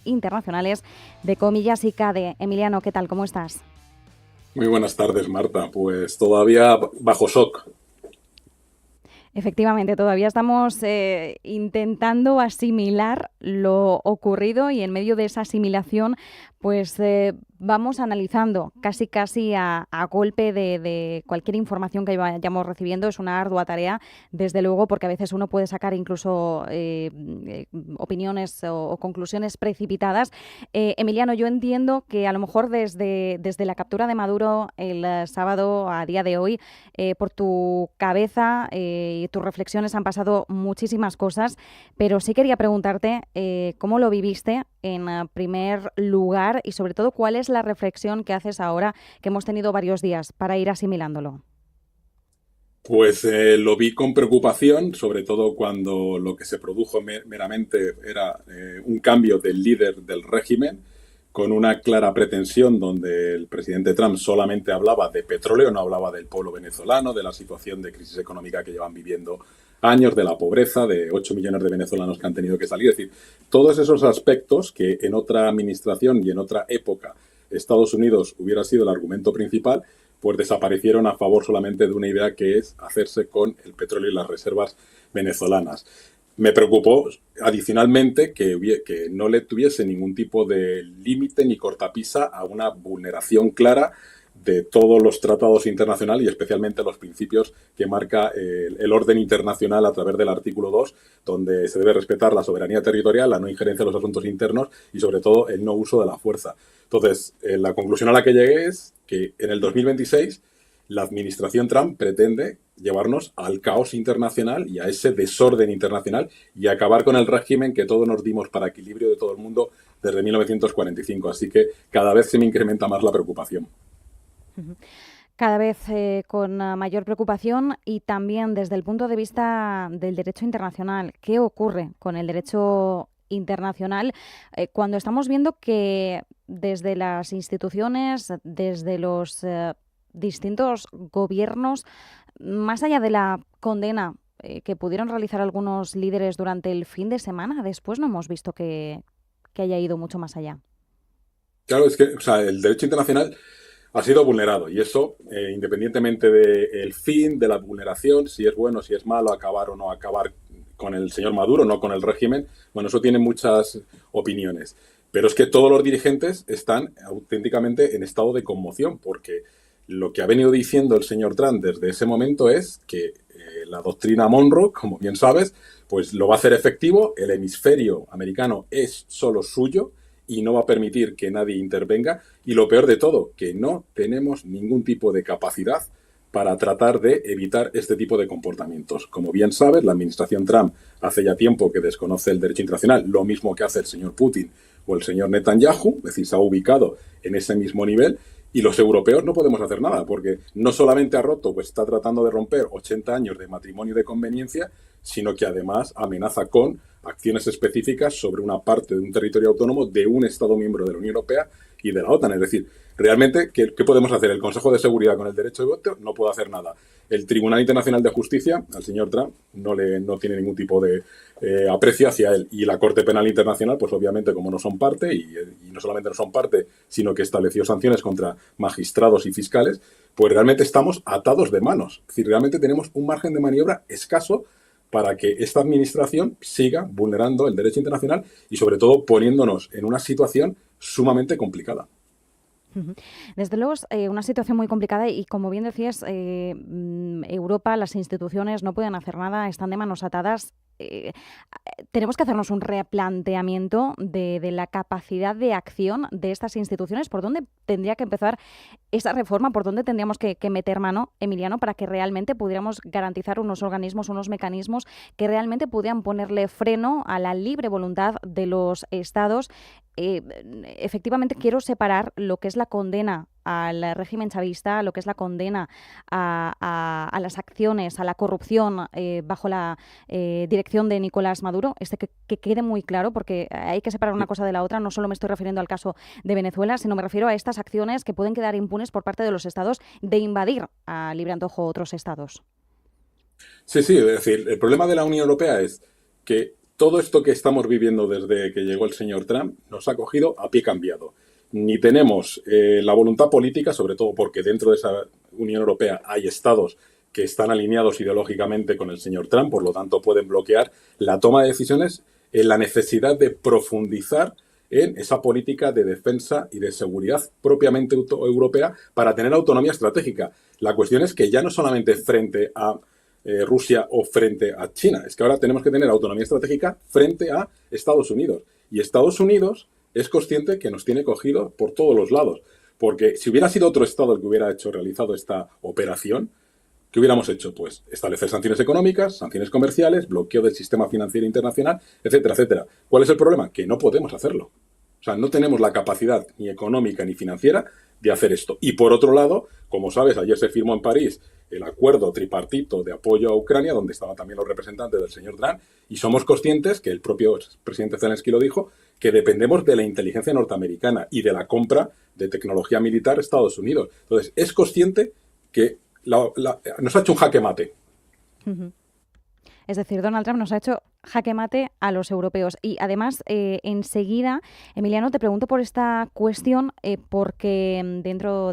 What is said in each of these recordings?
internacionales de Comillas y CADE. Emiliano, ¿qué tal? ¿Cómo estás? Muy buenas tardes, Marta. Pues todavía bajo shock. Efectivamente, todavía estamos intentando asimilar lo ocurrido y en medio de esa asimilación, pues vamos analizando casi a golpe de cualquier información que vayamos recibiendo. Es una ardua tarea, desde luego, porque a veces uno puede sacar incluso opiniones o conclusiones precipitadas. Emiliano, yo entiendo que a lo mejor desde la captura de Maduro el sábado a día de hoy, por tu cabeza y tus reflexiones han pasado muchísimas cosas, pero sí quería preguntarte cómo lo viviste en primer lugar y sobre todo cuál es la reflexión que haces ahora que hemos tenido varios días para ir asimilándolo. Pues lo vi con preocupación, sobre todo cuando lo que se produjo meramente era un cambio del líder del régimen, con una clara pretensión donde el presidente Trump solamente hablaba de petróleo, no hablaba del pueblo venezolano, de la situación de crisis económica que llevan viviendo años, de la pobreza, de 8 millones de venezolanos que han tenido que salir. Es decir, todos esos aspectos que en otra administración y en otra época Estados Unidos hubiera sido el argumento principal, pues desaparecieron a favor solamente de una idea que es hacerse con el petróleo y las reservas venezolanas. Me preocupó adicionalmente que no le tuviese ningún tipo de límite ni cortapisa a una vulneración clara de todos los tratados internacionales y especialmente los principios que marca el orden internacional a través del artículo 2, donde se debe respetar la soberanía territorial, la no injerencia en los asuntos internos y sobre todo el no uso de la fuerza. Entonces, la conclusión a la que llegué es que en el 2026 la administración Trump pretende llevarnos al caos internacional y a ese desorden internacional y acabar con el régimen que todos nos dimos para equilibrio de todo el mundo desde 1945. Así que cada vez se me incrementa más la preocupación. Cada vez con mayor preocupación y también desde el punto de vista del derecho internacional. ¿Qué ocurre con el derecho internacional cuando estamos viendo que desde las instituciones, desde los distintos gobiernos, más allá de la condena que pudieron realizar algunos líderes durante el fin de semana, después no hemos visto que haya ido mucho más allá? Claro, es que o sea, el derecho internacional ha sido vulnerado y eso, independientemente del fin, de la vulneración, si es bueno, si es malo, acabar o no acabar con el señor Maduro, no con el régimen, bueno, eso tiene muchas opiniones. Pero es que todos los dirigentes están auténticamente en estado de conmoción porque lo que ha venido diciendo el señor Trump desde ese momento es que la doctrina Monroe, como bien sabes, pues lo va a hacer efectivo, el hemisferio americano es solo suyo y no va a permitir que nadie intervenga y lo peor de todo, que no tenemos ningún tipo de capacidad para tratar de evitar este tipo de comportamientos. Como bien sabes, la administración Trump hace ya tiempo que desconoce el derecho internacional, lo mismo que hace el señor Putin o el señor Netanyahu, es decir, se ha ubicado en ese mismo nivel y los europeos no podemos hacer nada porque no solamente ha roto, pues está tratando de romper 80 años de matrimonio de conveniencia, sino que además amenaza con acciones específicas sobre una parte de un territorio autónomo de un Estado miembro de la Unión Europea y de la OTAN. Es decir, realmente, ¿qué podemos hacer? El Consejo de Seguridad con el derecho de voto no puede hacer nada. El Tribunal Internacional de Justicia, al señor Trump, no tiene ningún tipo de aprecio hacia él. Y la Corte Penal Internacional, pues obviamente como no son parte, y no solamente no son parte, sino que estableció sanciones contra magistrados y fiscales, pues realmente estamos atados de manos. Es decir, realmente tenemos un margen de maniobra escaso para que esta administración siga vulnerando el derecho internacional y sobre todo poniéndonos en una situación sumamente complicada. Desde luego es una situación muy complicada y como bien decías, Europa, las instituciones no pueden hacer nada, están de manos atadas. Tenemos que hacernos un replanteamiento de la capacidad de acción de estas instituciones, por dónde tendría que empezar esa reforma, por dónde tendríamos que meter mano, Emiliano, para que realmente pudiéramos garantizar unos organismos, unos mecanismos que realmente pudieran ponerle freno a la libre voluntad de los estados. Efectivamente, quiero separar lo que es la condena al régimen chavista, lo que es la condena a las acciones, a la corrupción bajo la dirección de Nicolás Maduro, que quede muy claro, porque hay que separar una cosa de la otra. No solo me estoy refiriendo al caso de Venezuela, sino me refiero a estas acciones que pueden quedar impunes por parte de los estados de invadir a libre antojo otros estados. Sí, sí, es decir, el problema de la Unión Europea es que todo esto que estamos viviendo desde que llegó el señor Trump nos ha cogido a pie cambiado. Ni tenemos la voluntad política, sobre todo porque dentro de esa Unión Europea hay estados que están alineados ideológicamente con el señor Trump, por lo tanto pueden bloquear la toma de decisiones en la necesidad de profundizar en esa política de defensa y de seguridad propiamente europea para tener autonomía estratégica. La cuestión es que ya no solamente frente a Rusia o frente a China, es que ahora tenemos que tener autonomía estratégica frente a Estados Unidos. Y Estados Unidos es consciente que nos tiene cogido por todos los lados. Porque si hubiera sido otro estado el que hubiera realizado esta operación, ¿qué hubiéramos hecho? Pues establecer sanciones económicas, sanciones comerciales, bloqueo del sistema financiero internacional, etcétera, etcétera. ¿Cuál es el problema? Que no podemos hacerlo. O sea, no tenemos la capacidad ni económica ni financiera de hacer esto. Y por otro lado, como sabes, ayer se firmó en París el acuerdo tripartito de apoyo a Ucrania, donde estaban también los representantes del señor Trump, y somos conscientes, que el propio presidente Zelensky lo dijo, que dependemos de la inteligencia norteamericana y de la compra de tecnología militar a Estados Unidos. Entonces, es consciente que nos ha hecho un jaque mate. Uh-huh. Es decir, Donald Trump nos ha hecho jaque mate a los europeos. Y además, enseguida, Emiliano, te pregunto por esta cuestión, porque dentro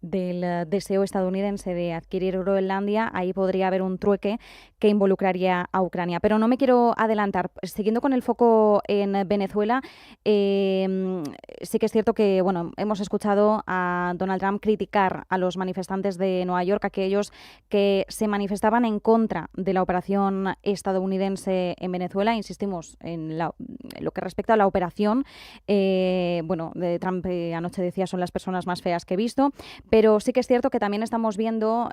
del deseo estadounidense de adquirir Groenlandia, ahí podría haber un trueque que involucraría a Ucrania. Pero no me quiero adelantar. Siguiendo con el foco en Venezuela, sí que es cierto que hemos escuchado a Donald Trump criticar a los manifestantes de Nueva York, aquellos que se manifestaban en contra de la operación estadounidense en Venezuela. Insistimos en lo que respecta a la operación. De Trump anoche decía son las personas más feas que he visto. Pero sí que es cierto que también estamos viendo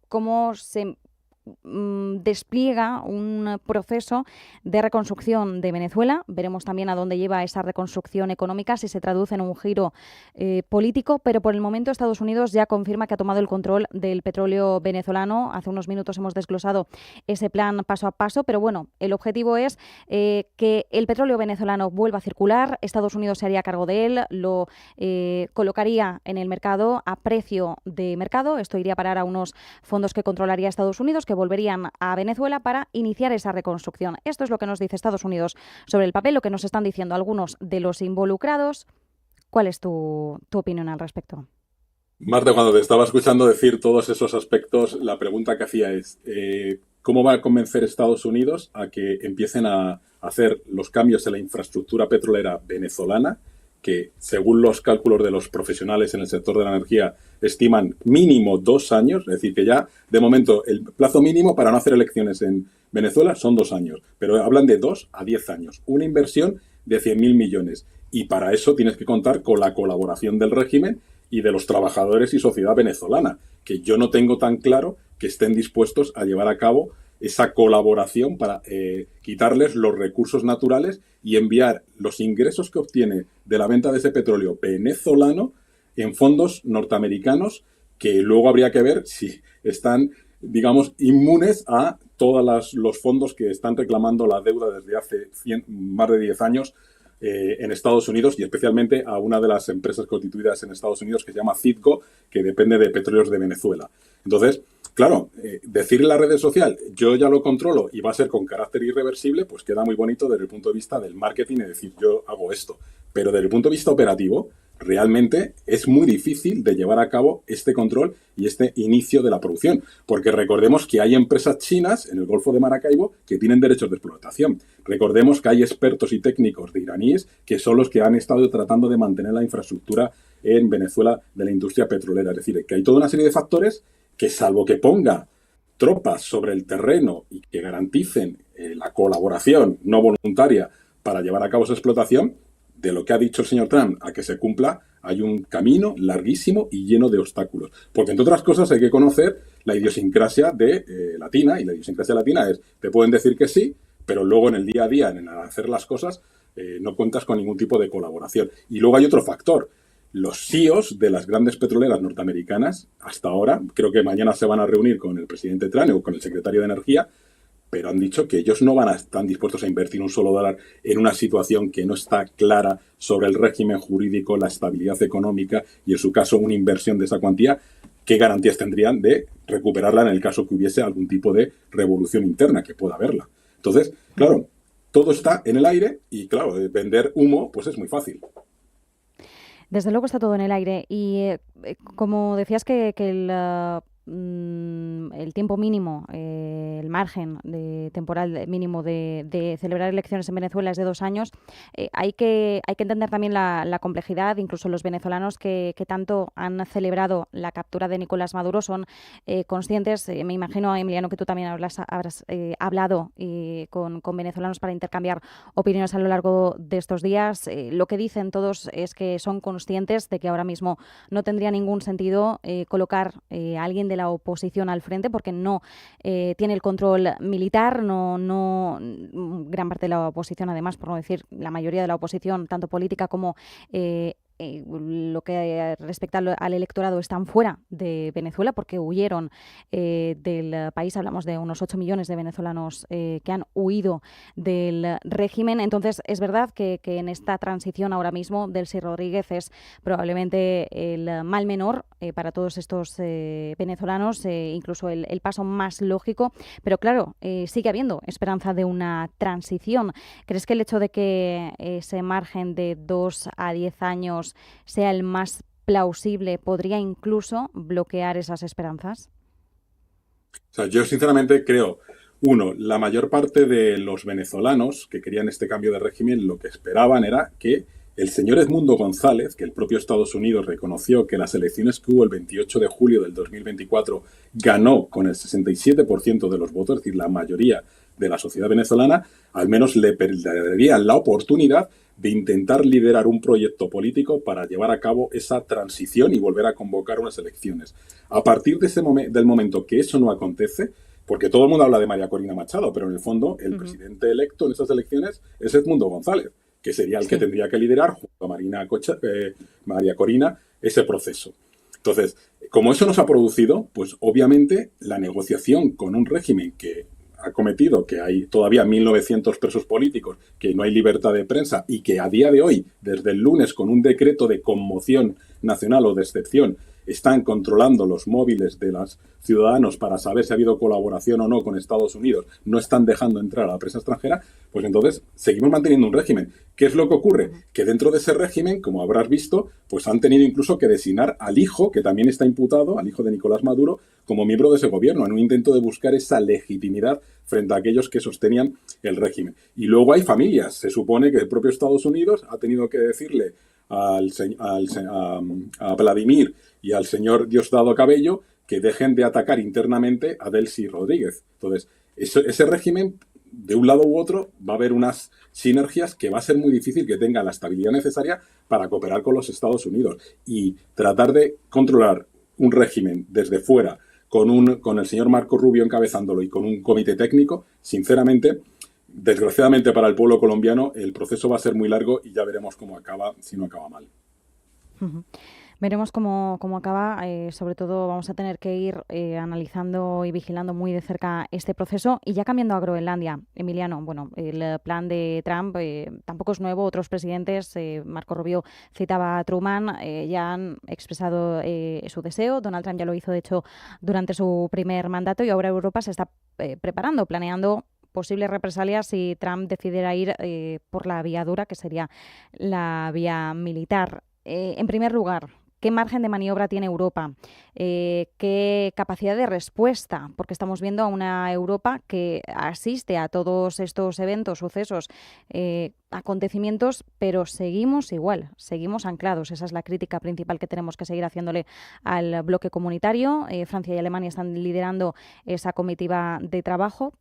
cómo se despliega un proceso de reconstrucción de Venezuela. Veremos también a dónde lleva esa reconstrucción económica, si se traduce en un giro político, pero por el momento Estados Unidos ya confirma que ha tomado el control del petróleo venezolano. Hace unos minutos hemos desglosado ese plan paso a paso, pero el objetivo es que el petróleo venezolano vuelva a circular. Estados Unidos se haría cargo de él, lo colocaría en el mercado a precio de mercado. Esto iría a parar a unos fondos que controlaría Estados Unidos, que volverían a Venezuela para iniciar esa reconstrucción. Esto es lo que nos dice Estados Unidos sobre el papel, lo que nos están diciendo algunos de los involucrados. ¿Cuál es tu opinión al respecto? Marta, cuando te estaba escuchando decir todos esos aspectos, la pregunta que hacía es ¿cómo va a convencer Estados Unidos a que empiecen a hacer los cambios en la infraestructura petrolera venezolana, que según los cálculos de los profesionales en el sector de la energía estiman mínimo 2 años, es decir, que ya de momento el plazo mínimo para no hacer elecciones en Venezuela son 2 años, pero hablan de 2 a 10 años, una inversión de 100.000 millones, y para eso tienes que contar con la colaboración del régimen y de los trabajadores y sociedad venezolana, que yo no tengo tan claro que estén dispuestos a llevar a cabo esa colaboración para quitarles los recursos naturales y enviar los ingresos que obtiene de la venta de ese petróleo venezolano en fondos norteamericanos, que luego habría que ver si están, digamos, inmunes a todos los fondos que están reclamando la deuda desde hace más de 10 años en Estados Unidos, y especialmente a una de las empresas constituidas en Estados Unidos que se llama Citgo, que depende de petróleos de Venezuela. Entonces, claro, decir en la red social yo ya lo controlo y va a ser con carácter irreversible, pues queda muy bonito desde el punto de vista del marketing y decir yo hago esto. Pero desde el punto de vista operativo, realmente es muy difícil de llevar a cabo este control y este inicio de la producción, porque recordemos que hay empresas chinas en el Golfo de Maracaibo que tienen derechos de explotación. Recordemos que hay expertos y técnicos de iraníes que son los que han estado tratando de mantener la infraestructura en Venezuela de la industria petrolera. Es decir, que hay toda una serie de factores que, salvo que ponga tropas sobre el terreno y que garanticen la colaboración no voluntaria para llevar a cabo esa explotación, de lo que ha dicho el señor Trump a que se cumpla, hay un camino larguísimo y lleno de obstáculos. Porque, entre otras cosas, hay que conocer la idiosincrasia latina, y la idiosincrasia latina es, te pueden decir que sí, pero luego en el día a día, en hacer las cosas, no cuentas con ningún tipo de colaboración. Y luego hay otro factor. Los CEOs de las grandes petroleras norteamericanas, hasta ahora, creo que mañana se van a reunir con el presidente Trump o con el secretario de Energía, pero han dicho que ellos no van a estar dispuestos a invertir un solo dólar en una situación que no está clara sobre el régimen jurídico, la estabilidad económica y, en su caso, una inversión de esa cuantía. ¿Qué garantías tendrían de recuperarla en el caso que hubiese algún tipo de revolución interna, que pueda haberla? Entonces, claro, todo está en el aire y, claro, vender humo pues es muy fácil. Desde luego está todo en el aire y como decías que el tiempo mínimo, el margen temporal mínimo de celebrar elecciones en Venezuela es de 2 años, hay que entender también la complejidad. Incluso los venezolanos que tanto han celebrado la captura de Nicolás Maduro son conscientes. Me imagino, Emiliano, que tú también habrás hablado con venezolanos para intercambiar opiniones a lo largo de estos días. Lo que dicen todos es que son conscientes de que ahora mismo no tendría ningún sentido colocar a alguien de la oposición al frente, porque no tiene el control militar, gran parte de la oposición, además, por no decir la mayoría de la oposición, tanto política como lo que respecta al electorado, están fuera de Venezuela porque huyeron del país. Hablamos de unos 8 millones de venezolanos que han huido del régimen. Entonces, es verdad que en esta transición ahora mismo Delcy Rodríguez es probablemente el mal menor para todos estos venezolanos, incluso el paso más lógico. Pero claro, sigue habiendo esperanza de una transición. ¿Crees que el hecho de que ese margen de 2 a 10 años sea el más plausible podría incluso bloquear esas esperanzas? O sea, yo sinceramente creo, uno, la mayor parte de los venezolanos que querían este cambio de régimen lo que esperaban era que el señor Edmundo González, que el propio Estados Unidos reconoció que las elecciones que hubo el 28 de julio del 2024 ganó con el 67% de los votos, es decir, la mayoría de la sociedad venezolana, al menos le daría la oportunidad de intentar liderar un proyecto político para llevar a cabo esa transición y volver a convocar unas elecciones. A partir de del momento que eso no acontece, porque todo el mundo habla de María Corina Machado, pero en el fondo el presidente electo en esas elecciones es Edmundo González, que sería el que tendría que liderar junto a María Corina ese proceso. Entonces, como eso nos ha producido, pues obviamente la negociación con un régimen que ha cometido, que hay todavía 1.900 presos políticos, que no hay libertad de prensa y que a día de hoy, desde el lunes, con un decreto de conmoción nacional o de excepción, están controlando los móviles de los ciudadanos para saber si ha habido colaboración o no con Estados Unidos, no están dejando entrar a la prensa extranjera, pues entonces seguimos manteniendo un régimen. ¿Qué es lo que ocurre? Que dentro de ese régimen, como habrás visto, pues han tenido incluso que designar al hijo, que también está imputado, al hijo de Nicolás Maduro, como miembro de ese gobierno, en un intento de buscar esa legitimidad frente a aquellos que sostenían el régimen. Y luego hay familias. Se supone que el propio Estados Unidos ha tenido que decirle a Vladimir y al señor Diosdado Cabello que dejen de atacar internamente a Delcy Rodríguez. Entonces, ese régimen, de un lado u otro, va a haber unas sinergias que va a ser muy difícil que tenga la estabilidad necesaria para cooperar con los Estados Unidos. Y tratar de controlar un régimen desde fuera con el señor Marco Rubio encabezándolo y con un comité técnico, sinceramente, desgraciadamente para el pueblo colombiano, el proceso va a ser muy largo y ya veremos cómo acaba, si no acaba mal. Veremos cómo acaba. Sobre todo vamos a tener que ir analizando y vigilando muy de cerca este proceso. Y ya cambiando a Groenlandia, Emiliano, bueno, el plan de Trump tampoco es nuevo. Otros presidentes, Marco Rubio citaba a Truman, ya han expresado su deseo. Donald Trump ya lo hizo, de hecho, durante su primer mandato, y ahora Europa se está preparando, planeando posibles represalias si Trump decidiera ir por la vía dura, que sería la vía militar. En primer lugar, ¿qué margen de maniobra tiene Europa? ¿Qué capacidad de respuesta? Porque estamos viendo a una Europa que asiste a todos estos eventos, sucesos, acontecimientos, pero seguimos igual, seguimos anclados. Esa es la crítica principal que tenemos que seguir haciéndole al bloque comunitario. Francia y Alemania están liderando esa comitiva de trabajo,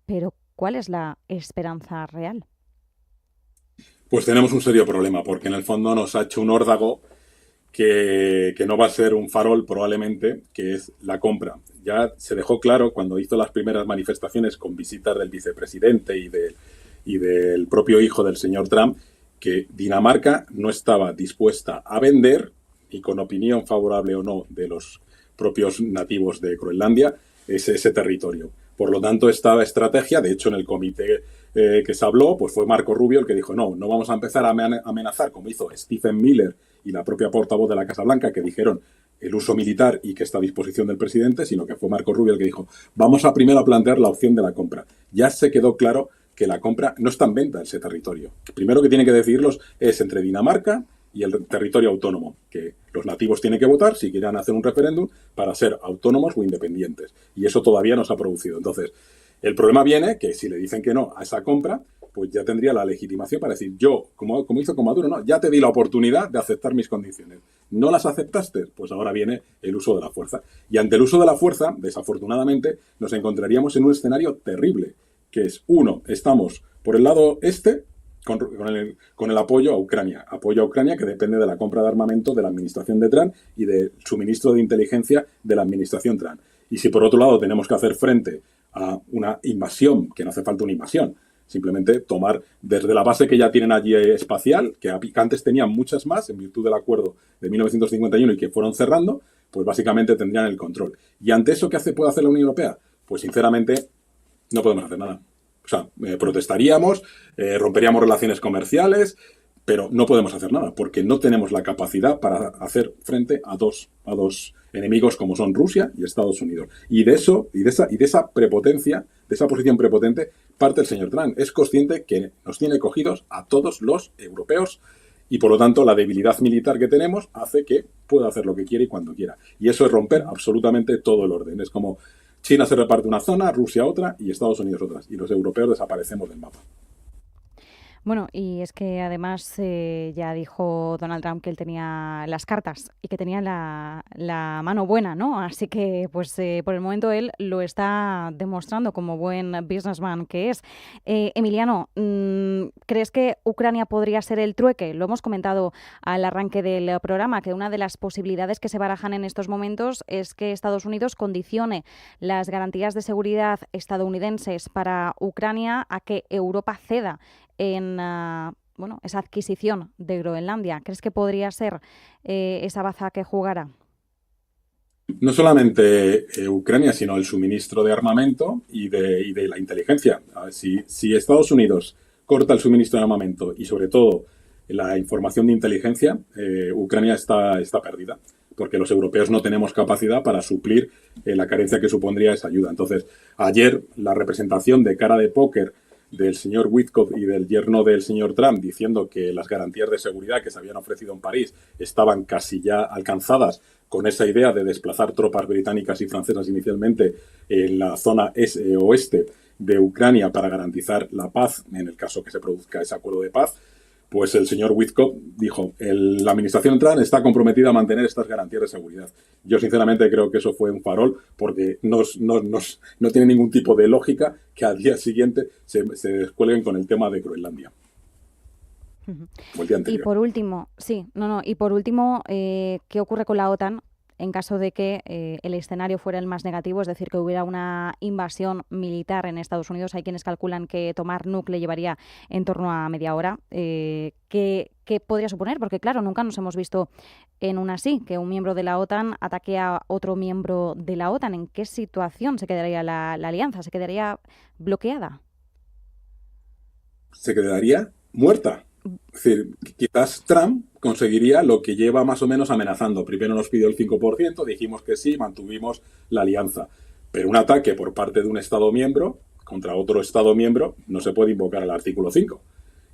pero ¿cuál es la esperanza real? Pues tenemos un serio problema, porque en el fondo nos ha hecho un órdago que no va a ser un farol probablemente, que es la compra. Ya se dejó claro cuando hizo las primeras manifestaciones con visitas del vicepresidente y del propio hijo del señor Trump, que Dinamarca no estaba dispuesta a vender, y con opinión favorable o no de los propios nativos de Groenlandia, ese territorio. Por lo tanto, esta estrategia, de hecho en el comité que se habló, pues fue Marco Rubio el que dijo no vamos a empezar a amenazar, como hizo Stephen Miller y la propia portavoz de la Casa Blanca, que dijeron el uso militar y que está a disposición del presidente, sino que fue Marco Rubio el que dijo, vamos a primero a plantear la opción de la compra. Ya se quedó claro que la compra no está en venta ese territorio. Primero que tienen que decidirlos es entre Dinamarca y el territorio autónomo, que los nativos tienen que votar si quieren hacer un referéndum para ser autónomos o independientes. Y eso todavía no se ha producido. Entonces, el problema viene que si le dicen que no a esa compra, pues ya tendría la legitimación para decir, yo, como hizo con Maduro, no, ya te di la oportunidad de aceptar mis condiciones. ¿No las aceptaste? Pues ahora viene el uso de la fuerza. Y ante el uso de la fuerza, desafortunadamente, nos encontraríamos en un escenario terrible, que es, uno, estamos por el lado este, con el apoyo a Ucrania que depende de la compra de armamento de la administración de Trump y del suministro de inteligencia de la administración Trump. Y si por otro lado tenemos que hacer frente a una invasión, que no hace falta una invasión, simplemente tomar desde la base que ya tienen allí espacial, que antes tenían muchas más en virtud del acuerdo de 1951 y que fueron cerrando, pues básicamente tendrían el control. Y ante eso, ¿qué puede hacer la Unión Europea? Pues sinceramente no podemos hacer nada. O sea, protestaríamos, romperíamos relaciones comerciales, pero no podemos hacer nada porque no tenemos la capacidad para hacer frente a dos enemigos como son Rusia y Estados Unidos. Y de esa prepotencia, de esa posición prepotente, parte el señor Trump. Es consciente que nos tiene cogidos a todos los europeos y, por lo tanto, la debilidad militar que tenemos hace que pueda hacer lo que quiera y cuando quiera. Y eso es romper absolutamente todo el orden. Es como China se reparte una zona, Rusia otra y Estados Unidos otras. Y los europeos desaparecemos del mapa. Bueno, y es que además ya dijo Donald Trump que él tenía las cartas y que tenía la mano buena, ¿no? Así que, pues, por el momento él lo está demostrando como buen businessman que es. Emiliano, ¿crees que Ucrania podría ser el trueque? Lo hemos comentado al arranque del programa, que una de las posibilidades que se barajan en estos momentos es que Estados Unidos condicione las garantías de seguridad estadounidenses para Ucrania a que Europa ceda en esa adquisición de Groenlandia. ¿Crees que podría ser esa baza que jugara? No solamente Ucrania, sino el suministro de armamento y de la inteligencia. A ver, si Estados Unidos corta el suministro de armamento y, sobre todo, la información de inteligencia, Ucrania está perdida, porque los europeos no tenemos capacidad para suplir la carencia que supondría esa ayuda. Entonces, ayer la representación de cara de póker del señor Witkoff y del yerno del señor Trump diciendo que las garantías de seguridad que se habían ofrecido en París estaban casi ya alcanzadas con esa idea de desplazar tropas británicas y francesas inicialmente en la zona oeste de Ucrania para garantizar la paz en el caso que se produzca ese acuerdo de paz, pues el señor Witkoff dijo, la administración Trump está comprometida a mantener estas garantías de seguridad. Yo sinceramente creo que eso fue un farol porque no tiene ningún tipo de lógica que al día siguiente se descuelguen con el tema de Groenlandia. O el día anterior. Y por último, ¿qué ocurre con la OTAN en caso de que el escenario fuera el más negativo, es decir, que hubiera una invasión militar en Estados Unidos? Hay quienes calculan que tomar Nuuk le llevaría en torno a media hora. ¿Qué podría suponer? Porque, claro, nunca nos hemos visto en una así, que un miembro de la OTAN ataque a otro miembro de la OTAN. ¿En qué situación se quedaría la alianza? ¿Se quedaría bloqueada? Se quedaría muerta. Es decir, quizás Trump conseguiría lo que lleva más o menos amenazando. Primero nos pidió el 5%, dijimos que sí, mantuvimos la alianza. Pero un ataque por parte de un Estado miembro contra otro Estado miembro no se puede invocar el artículo 5.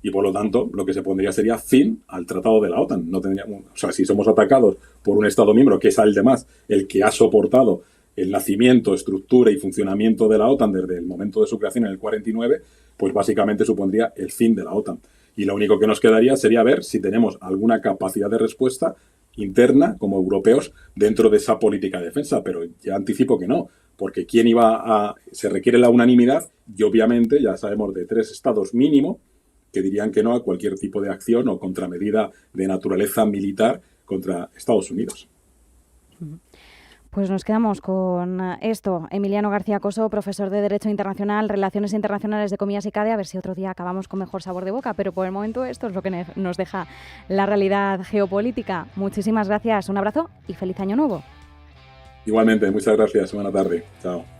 Y por lo tanto, lo que se pondría sería fin al tratado de la OTAN. No tendríamos, o sea, si somos atacados por un Estado miembro, que es además el que ha soportado el nacimiento, estructura y funcionamiento de la OTAN desde el momento de su creación en el 49, pues básicamente supondría el fin de la OTAN. Y lo único que nos quedaría sería ver si tenemos alguna capacidad de respuesta interna como europeos dentro de esa política de defensa. Pero ya anticipo que no, porque se requiere la unanimidad y obviamente ya sabemos de 3 estados mínimo que dirían que no a cualquier tipo de acción o contramedida de naturaleza militar contra Estados Unidos. Pues nos quedamos con esto. Emiliano García Coso, profesor de Derecho Internacional, Relaciones Internacionales de Comillas y CADE. A ver si otro día acabamos con mejor sabor de boca, pero por el momento esto es lo que nos deja la realidad geopolítica. Muchísimas gracias, un abrazo y feliz año nuevo. Igualmente, muchas gracias. Buena tarde. Chao.